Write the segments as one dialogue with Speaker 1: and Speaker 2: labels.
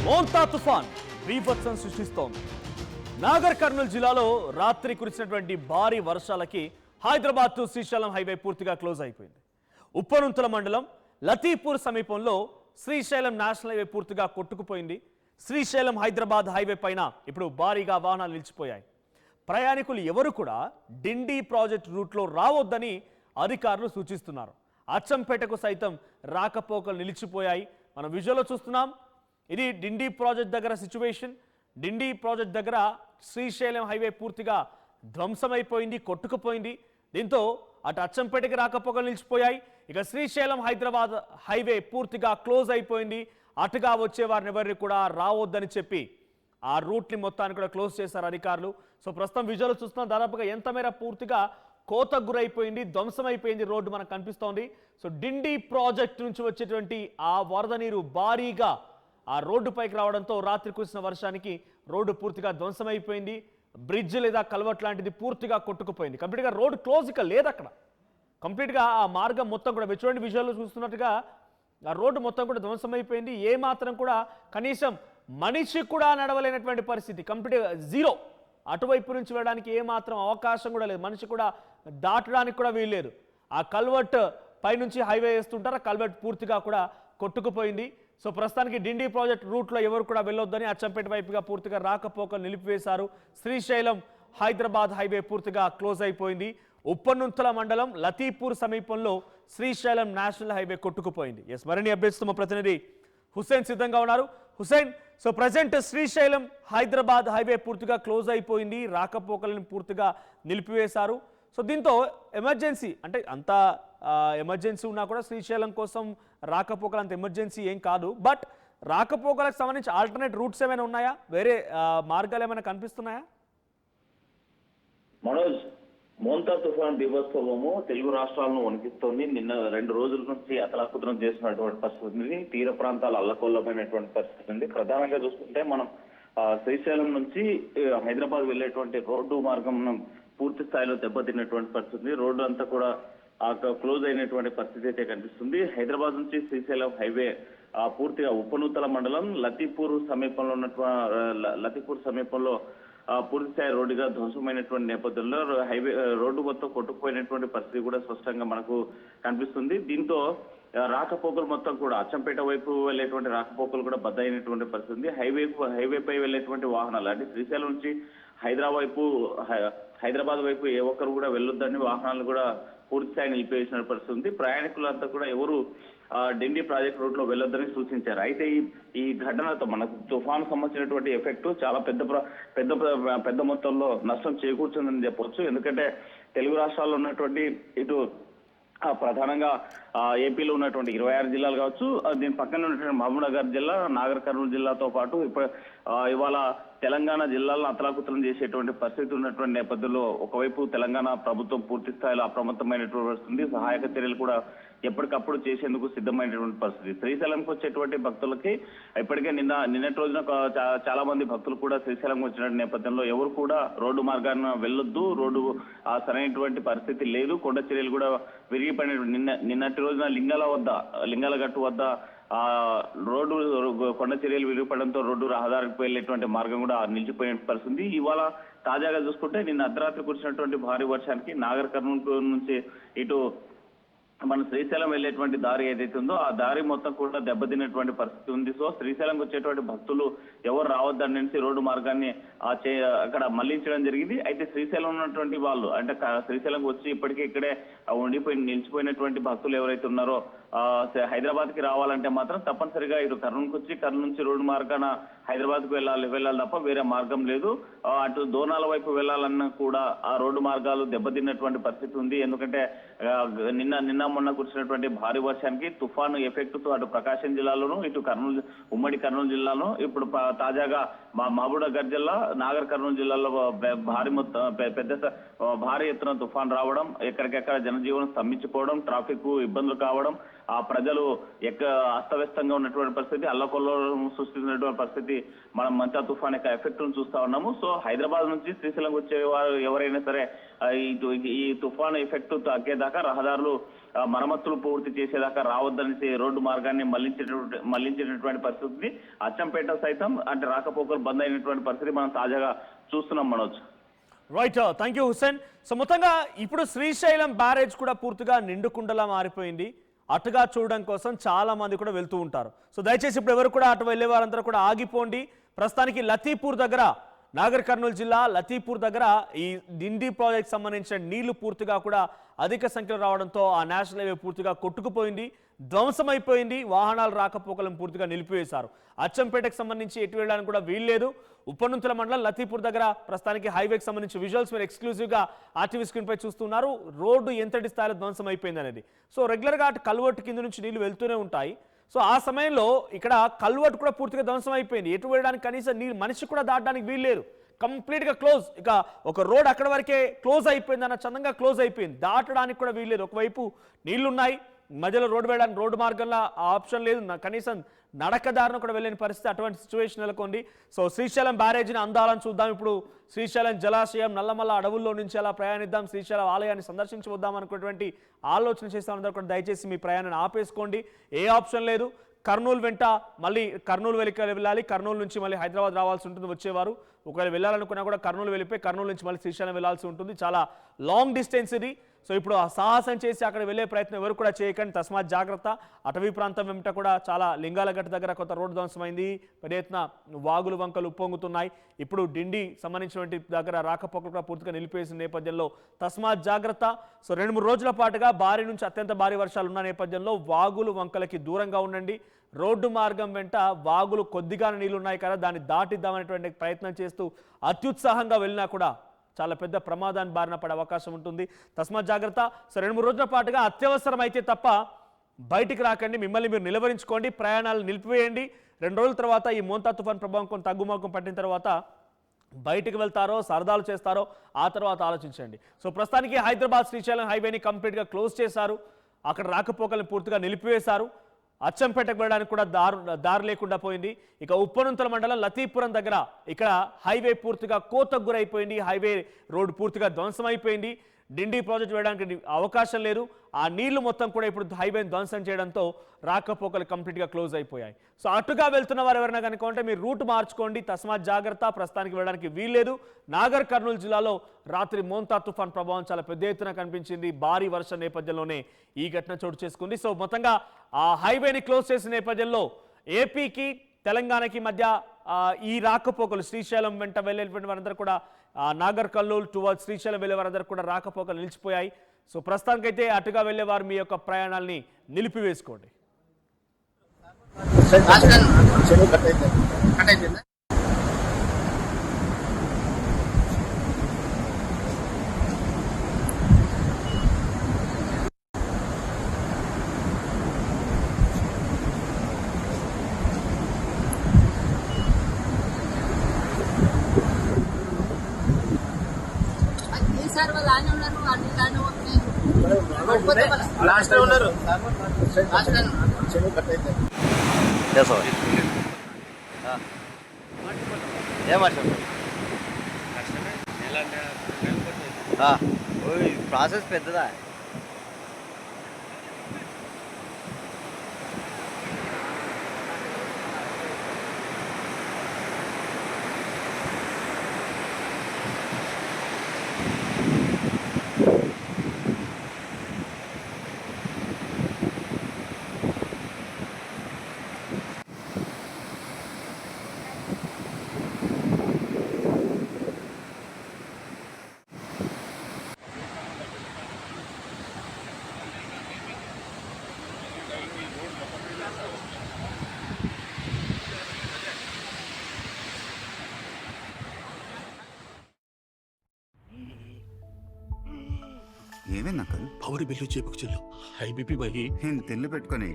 Speaker 1: మోంతా తుఫాన్ బీభత్సం సృష్టిస్తోంది. నాగర్ కర్నూలు జిల్లాలో రాత్రి కురిసినటువంటి భారీ వర్షాలకి హైదరాబాద్ టు శ్రీశైలం హైవే పూర్తిగా క్లోజ్ అయిపోయింది. ఉప్పనుంతల మండలం లతీపూర్ సమీపంలో శ్రీశైలం నేషనల్ హైవే పూర్తిగా కొట్టుకుపోయింది. శ్రీశైలం హైదరాబాద్ హైవే పైన ఇప్పుడు భారీగా వాహనాలు నిలిచిపోయాయి. ప్రయాణికులు ఎవరు కూడా డిండి ప్రాజెక్ట్ రూట్లో రావద్దని అధికారులు సూచిస్తున్నారు. అచ్చంపేటకు సైతం రాకపోకలు నిలిచిపోయాయి. మనం విజువల్లో చూస్తున్నాం. ఇది డిండి ప్రాజెక్ట్ దగ్గర సిచ్యువేషన్. డిండి ప్రాజెక్ట్ దగ్గర శ్రీశైలం హైవే పూర్తిగా ధ్వంసమైపోయింది, కొట్టుకుపోయింది. దీంతో అటు అచ్చంపేటకి రాకపోకలు నిలిచిపోయాయి. ఇక శ్రీశైలం హైదరాబాద్ హైవే పూర్తిగా క్లోజ్ అయిపోయింది. అటుగా వచ్చే వారిని ఎవరిని కూడా రావద్దని చెప్పి ఆ రూట్ని మొత్తాన్ని కూడా క్లోజ్ చేశారు అధికారులు. సో ప్రస్తుతం విజువల్ చూస్తున్నాం. దాదాపుగా ఎంత మేర పూర్తిగా కోతకు గురైపోయింది, ధ్వంసమైపోయింది రోడ్డు మనకు కనిపిస్తోంది. సో డిండి ప్రాజెక్ట్ నుంచి వచ్చేటువంటి ఆ వరద నీరు భారీగా ఆ రోడ్డు పైకి రావడంతో రాత్రి కురిసిన వర్షానికి రోడ్డు పూర్తిగా ధ్వంసమైపోయింది. బ్రిడ్జ్ లేదా కల్వర్ట్ లాంటిది పూర్తిగా కొట్టుకుపోయింది. కంప్లీట్గా రోడ్డు క్లోజ్ ఇక లేదు అక్కడ. కంప్లీట్గా ఆ మార్గం మొత్తం కూడా చూడండి, విజువల్లో చూస్తున్నట్టుగా ఆ రోడ్డు మొత్తం కూడా ధ్వంసమైపోయింది. ఏ మాత్రం కూడా కనీసం మనిషి కూడా నడవలేనటువంటి పరిస్థితి, కంప్లీట్గా జీరో. అటువైపు నుంచి వెళ్ళడానికి ఏ మాత్రం అవకాశం కూడా లేదు. మనిషి కూడా దాటడానికి కూడా వీల్లేదు. ఆ కల్వర్ట్ పైనుంచి హైవే వేస్తుంటారు, ఆ కల్వర్ట్ పూర్తిగా కూడా కొట్టుకుపోయింది. సో ప్రస్తుతానికి డిండి ప్రాజెక్ట్ రూట్లో ఎవరు కూడా వెళ్ళొద్దని అచ్చంపేట వైపుగా పూర్తిగా రాకపోకలు నిలిపివేశారు. శ్రీశైలం హైదరాబాద్ హైవే పూర్తిగా క్లోజ్ అయిపోయింది. ఉప్పనుంతల మండలం లతీపూర్ సమీపంలో శ్రీశైలం నేషనల్ హైవే కొట్టుకుపోయింది. ఎస్, మరిన్ని అప్డేట్స్ మా ప్రతినిధి హుసేన్ సిద్ధంగా ఉన్నారు. Hussain, so present Srisailam Hyderabad highway పూర్తిగా క్లోజ్ అయిపోయింది, రాకపోకలను పూర్తిగా నిలిపివేశారు. సో దీంతో ఎమర్జెన్సీ అంటే అంత ఎమర్జెన్సీ ఉన్నా కూడా శ్రీశైలం కోసం రాకపోకలు అంత ఎమర్జెన్సీ ఏం కాదు. బట్ రాకపోకలకు సంబంధించి ఆల్టర్నేట్ రూట్స్ ఏమైనా ఉన్నాయా? వేరే మార్గాలు ఏమైనా కనిపిస్తున్నాయా?
Speaker 2: మనోజ్, మోంతా తుఫాన్ దివోత్సవము తెలుగు రాష్ట్రాలను వణికిస్తోంది. నిన్న 2 రోజుల నుంచి అతలాకుతలం చేసినటువంటి పరిస్థితి, తీర ప్రాంతాలు అల్లకొల్లమైనటువంటి పరిస్థితి ఉంది. ప్రధానంగా చూసుకుంటే మనం శ్రీశైలం నుంచి హైదరాబాద్ వెళ్లేటువంటి రోడ్డు మార్గం పూర్తి స్థాయిలో దెబ్బతిన్నటువంటి పరిస్థితి. రోడ్డు అంతా కూడా క్లోజ్ అయినటువంటి పరిస్థితి అయితే కనిపిస్తుంది. హైదరాబాద్ నుంచి శ్రీశైలం హైవే పూర్తిగా ఉప్పనూతల మండలం లతీపూర్ సమీపంలో పూర్తి స్థాయి రోడ్డుగా ధ్వంసమైనటువంటి నేపథ్యంలో హైవే రోడ్డు మొత్తం కొట్టుకుపోయినటువంటి పరిస్థితి కూడా స్పష్టంగా మనకు కనిపిస్తుంది. దీంతో రాకపోకలు మొత్తం కూడా అచ్చంపేట వైపు వెళ్ళేటువంటి రాకపోకలు కూడా బద్ద అయినటువంటి పరిస్థితి. హైవేపై వెళ్ళేటువంటి వాహనాలు అంటే శ్రీశైలం నుంచి హైదరాబాద్ వైపు ఏ ఒక్కరు కూడా వెళ్ళొద్దని వాహనాలు కూడా పూర్తి స్థాయి నిలిపివేసిన పరిస్థితి. ప్రయాణికులంతా కూడా ఎవరు డిండి ప్రాజెక్ట్ రూట్ లో వెళ్ళొద్దని సూచించారు. అయితే ఈ ఘటనతో మనకు తుఫాను సంబంధించినటువంటి ఎఫెక్ట్ చాలా పెద్ద మొత్తంలో నష్టం చేకూర్చుందని చెప్పవచ్చు. ఎందుకంటే తెలుగు రాష్ట్రాల్లో ఉన్నటువంటి ఇటు ప్రధానంగా ఏపీలో ఉన్నటువంటి 26 జిల్లాలు కావచ్చు, దీని పక్కన ఉన్నటువంటి మహబూబ్నగర్ జిల్లా, నాగర్ కర్నూలు జిల్లాతో పాటు ఇవాళ తెలంగాణ జిల్లాలను అతలాకుతలం చేసేటువంటి పరిస్థితి ఉన్నటువంటి నేపథ్యంలో ఒకవైపు తెలంగాణ ప్రభుత్వం పూర్తి స్థాయిలో అప్రమత్తమైనటువంటి పరిస్థితి, సహాయక చర్యలు కూడా ఎప్పటికప్పుడు చేసేందుకు సిద్ధమైనటువంటి పరిస్థితి. శ్రీశైలంకి వచ్చేటువంటి భక్తులకి ఇప్పటికే నిన్నటి రోజున చాలా మంది భక్తులు కూడా శ్రీశైలంకి వచ్చిన నేపథ్యంలో ఎవరు కూడా రోడ్డు మార్గాన్ని వెళ్ళొద్దు, రోడ్డు సరైనటువంటి పరిస్థితి లేదు, కొండ చర్యలు కూడా విరిగిపడిన నిన్నటి రోజున లింగాల గట్టు వద్ద రోడ్డు కొండ చర్యలు విరిగిపడంతో రోడ్డు రహదారికి వెళ్లేటువంటి మార్గం కూడా నిలిచిపోయిన పరిస్థితి. ఇవాళ తాజాగా చూసుకుంటే నిన్న అర్ధరాత్రి కురిసినటువంటి భారీ వర్షానికి నాగర్ కర్నూలు నుంచి ఇటు మన శ్రీశైలం వెళ్లేటువంటి దారి ఏదైతే ఉందో ఆ దారి మొత్తం కూడా దెబ్బతిన్నటువంటి పరిస్థితి ఉంది. సో శ్రీశైలంకి వచ్చేటువంటి భక్తులు ఎవరు రావద్దనేసి రోడ్డు మార్గాన్ని అక్కడ మళ్లించడం జరిగింది. అయితే శ్రీశైలం ఉన్నటువంటి వాళ్ళు అంటే శ్రీశైలంకి వచ్చి ఇప్పటికే ఇక్కడే నిలిచిపోయినటువంటి భక్తులు ఎవరైతే ఉన్నారో హైదరాబాద్ కి రావాలంటే మాత్రం తప్పనిసరిగా ఇటు కర్నూలుకి వచ్చి కర్నూలు నుంచి రోడ్డు మార్గాన హైదరాబాద్ కు వెళ్ళాలి తప్ప వేరే మార్గం లేదు. అటు దోనాల వైపు వెళ్ళాలన్నా కూడా ఆ రోడ్డు మార్గాలు దెబ్బతిన్నటువంటి పరిస్థితి ఉంది. ఎందుకంటే నిన్న మొన్న కురిసినటువంటి భారీ వర్షానికి తుఫాను ఎఫెక్ట్ తో అటు ప్రకాశం జిల్లాలోను ఇటు ఉమ్మడి కర్నూలు జిల్లాలో ఇప్పుడు తాజాగా మహబూబ్నగర్ జిల్లా, నాగర్ కర్నూలు జిల్లాలో భారీ ఎత్తున తుఫాన్ రావడం, ఎక్కడికెక్కడ జనజీవనం స్తంభించిపోవడం, ట్రాఫిక్ ఇబ్బందులు కావడం, ఆ ప్రజలు అస్తవ్యస్తంగా ఉన్నటువంటి పరిస్థితి, అల్లకొల్లోలం సృష్టించినటువంటి పరిస్థితి పరిస్థితి మనం మంచా తుఫాన్ యొక్క ఎఫెక్ట్ చూస్తా ఉన్నాము. సో హైదరాబాద్ నుంచి శ్రీశైలం వచ్చే వారు ఎవరైనా సరే ఈ తుఫాన్ ఎఫెక్ట్ తగ్గేదాకా రహదారులు మరమ్మతులు పూర్తి చేసేదాకా రావద్దనేసి రోడ్డు మార్గాన్ని మళ్లించేటటువంటి పరిస్థితి. అచ్చంపేట సైతం అంటే రాకపోకలు బంద్ అయినటువంటి పరిస్థితి మనం తాజాగా చూస్తున్నాం Manoj.
Speaker 1: Right, thank you Hussain. So మొత్తంగా ఇప్పుడు శ్రీశైలం బ్యారేజ్ కూడా పూర్తిగా నిండుకుండలా మారిపోయింది. అటుగా చూడడం కోసం చాలా మంది కూడా వెళ్తూ ఉంటారు. సో దయచేసి ఇప్పుడు ఎవరు కూడా అటు వెళ్ళే వారందరూ కూడా ఆగిపోండి. ప్రస్తుతానికి లతీపూర్ దగ్గర, నాగర్ కర్నూలు జిల్లా లతీపూర్ దగ్గర ఈ డిండి ప్రాజెక్ట్ సంబంధించిన నీళ్లు పూర్తిగా కూడా అధిక సంఖ్యలో రావడంతో ఆ నేషనల్ హైవే పూర్తిగా కొట్టుకుపోయింది, ధ్వంసమైపోయింది. వాహనాలు రాకపోకలను పూర్తిగా నిలిపివేశారు. అచ్చంపేటకు సంబంధించి ఎటు వెళ్ళడానికి కూడా వీల్లేదు. ఉప్పనుంతుల మండలం లతీపూర్ దగ్గర ప్రస్తుతానికి హైవేకి సంబంధించి విజువల్స్ మీరు ఎక్స్క్లూజివ్గా ఆర్టీవీ స్క్రీన్ పై చూస్తున్నారు. రోడ్డు ఎంతటి స్థాయిలో ధ్వంసం అయిపోయింది అనేది. సో రెగ్యులర్గా అటు కల్వర్ట్ కింద నుంచి నీళ్లు వెళ్తూనే ఉంటాయి. సో ఆ సమయంలో ఇక్కడ కల్వర్ట్ కూడా పూర్తిగా ధ్వంసం అయిపోయింది. ఎటు వెళ్ళడానికి కనీసం నీళ్ళు మనిషి కూడా దాటడానికి వీల్లేదు. కంప్లీట్గా క్లోజ్. ఇక ఒక రోడ్ అక్కడ వరకే క్లోజ్ అయిపోయింది, అన్న చందంగా క్లోజ్ అయిపోయింది. దాటడానికి కూడా వీల్లేదు. ఒకవైపు నీళ్లున్నాయి, మధ్యలో రోడ్డు వేయడానికి రోడ్డు మార్గంలో ఆ ఆప్షన్ లేదు, కనీసం నడకదారును కూడా వెళ్ళని పరిస్థితి. అటువంటి సిచ్యువేషన్ నెలకొంది. సో శ్రీశైలం బ్యారేజ్ని అందాలని చూద్దాం. ఇప్పుడు శ్రీశైలం జలాశయం నల్లమల్ల అడవుల్లో నుంచి అలా ప్రయాణిద్దాం, శ్రీశైలం ఆలయాన్ని సందర్శించి వద్దాం అనుకున్నటువంటి ఆలోచన చేస్తాం. అందరూ కూడా దయచేసి మీ ప్రయాణాన్ని ఆపేసుకోండి. ఏ ఆప్షన్ లేదు. కర్నూలు వెంట మళ్ళీ కర్నూలు వెళ్ళాలి. కర్నూలు నుంచి మళ్ళీ హైదరాబాద్ రావాల్సి ఉంటుంది వచ్చేవారు. ఒకవేళ వెళ్ళాలనుకున్నా కూడా కర్నూలు వెళ్ళిపోయి కర్నూలు నుంచి మళ్ళీ శ్రీశైలం వెళ్ళాల్సి ఉంటుంది. చాలా లాంగ్ డిస్టెన్స్ ఇది. సో ఇప్పుడు ఆ సాహసం చేసి అక్కడ వెళ్ళే ప్రయత్నం ఎవరు కూడా చేయకండి, తస్మాత్ జాగ్రత్త. అటవీ ప్రాంతం వెంట కూడా చాలా లింగాలగట్ట దగ్గర కొత్త రోడ్డు ధ్వంసమైంది. పెద్ద ఎత్తున వాగులు వంకలు ఉప్పొంగుతున్నాయి. ఇప్పుడు డిండి సంబంధించినటువంటి దగ్గర రాకపోకలు కూడా పూర్తిగా నిలిపేసిన నేపథ్యంలో తస్మాత్ జాగ్రత్త. సో 2-3 రోజుల పాటుగా భారీ నుంచి అత్యంత భారీ వర్షాలు ఉన్న నేపథ్యంలో వాగులు వంకలకి దూరంగా ఉండండి. రోడ్డు మార్గం వెంట వాగులు కొద్దిగానే నీళ్లు ఉన్నాయి కదా, దాన్ని దాటిద్దామనేటువంటి ప్రయత్నం చేస్తూ అత్యుత్సాహంగా వెళ్ళినా కూడా చాలా పెద్ద ప్రమాదాన్ని బారిన పడే అవకాశం ఉంటుంది. తస్మాత్ జాగ్రత్త. సో 2-3 రోజుల పాటుగా అత్యవసరం అయితే తప్ప బయటికి రాకండి. మిమ్మల్ని మీరు నిలవరించుకోండి, ప్రయాణాలు నిలిపివేయండి. 2 రోజుల తర్వాత ఈ మోంతా తుఫాన్ ప్రభావం కొంత తగ్గుముఖం పట్టిన తర్వాత బయటికి వెళ్తారో సరదాలు చేస్తారో ఆ తర్వాత ఆలోచించండి. సో ప్రస్తుతానికి హైదరాబాద్ శ్రీశైలం హైవేని కంప్లీట్గా క్లోజ్ చేశారు. అక్కడ రాకపోకలను పూర్తిగా నిలిపివేశారు. అచ్చంపేటకు వెళ్ళడానికి కూడా దారి లేకుండా పోయింది. ఇక ఉప్పనుంతల మండలం లతీపురం దగ్గర ఇక్కడ హైవే పూర్తిగా కోతకు గురైపోయింది. హైవే రోడ్డు పూర్తిగా ధ్వంసమైపోయింది. డిండి ప్రాజెక్ట్ వేయడానికి అవకాశం లేదు. ఆ నీళ్లు మొత్తం కూడా ఇప్పుడు హైవేని ధ్వంసం చేయడంతో రాకపోకలు కంప్లీట్గా క్లోజ్ అయిపోయాయి. సో అటుగా వెళ్తున్న వారు ఎవరైనా కనుక ఉంటే మీరు రూట్ మార్చుకోండి, తస్మాత్ జాగ్రత్త. ప్రస్తుతానికి వెళ్ళడానికి వీల్లేదు. నాగర్ కర్నూలు జిల్లాలో రాత్రి మోంతా తుఫాన్ ప్రభావం చాలా పెద్ద ఎత్తున కనిపించింది. భారీ వర్షం నేపథ్యంలోనే ఈ ఘటన చోటు చేసుకుంది. సో మొత్తంగా ఆ హైవేని క్లోజ్ చేసిన నేపథ్యంలో ఏపీకి తెలంగాణకి మధ్య ఈ రాకపోకలు శ్రీశైలం వెంట వెళ్ళేటువంటి వారందరూ కూడా నాగర్ కర్నూలు టువర్డ్స్ శ్రీశైలం వెళ్ళే వారందరూ కూడా రాకపోకలు నిలిచిపోయాయి. సో ప్రస్తుతానికైతే అటుగా వెళ్ళేవారు మీ యొక్క ప్రయాణాలని నిలిపివేసుకోండి.
Speaker 3: సార్ వాళ్ళు ఆయన ఉన్నారు,
Speaker 4: లాస్ట్ ఉన్నారు.
Speaker 5: ప్రాసెస్ పెద్దదా?
Speaker 6: ఏమైంది అంకల్?
Speaker 4: పవర్ బిల్లు చేపుకు చెల్లు హై బీపీ బహి
Speaker 6: నేను తెల్లు పెట్టుకొని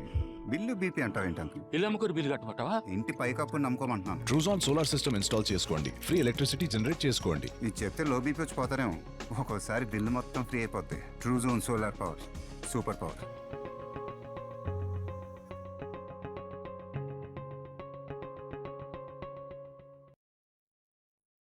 Speaker 6: బిల్లు బీపీ అంటావేంటి అంకుల్?
Speaker 4: ఇల్లు అమ్ముకొని బిల్లు కట్టమంటావా?
Speaker 6: ఇంటి పైకప్పు నమ్ముకోమంటున్నాను.
Speaker 7: ట్రూజాన్ సోలార్ సిస్టమ్ ఇన్స్టాల్ చేసుకోండి, ఫ్రీ ఎలక్ట్రిసిటీ జనరేట్ చేసుకోండి.
Speaker 6: నీకు చెప్తే లో బీపీ వచ్చి పోతారేమో, ఒక్కోసారి బిల్లు మొత్తం ఫ్రీ అయిపోద్ది. Truzon solar power, super power.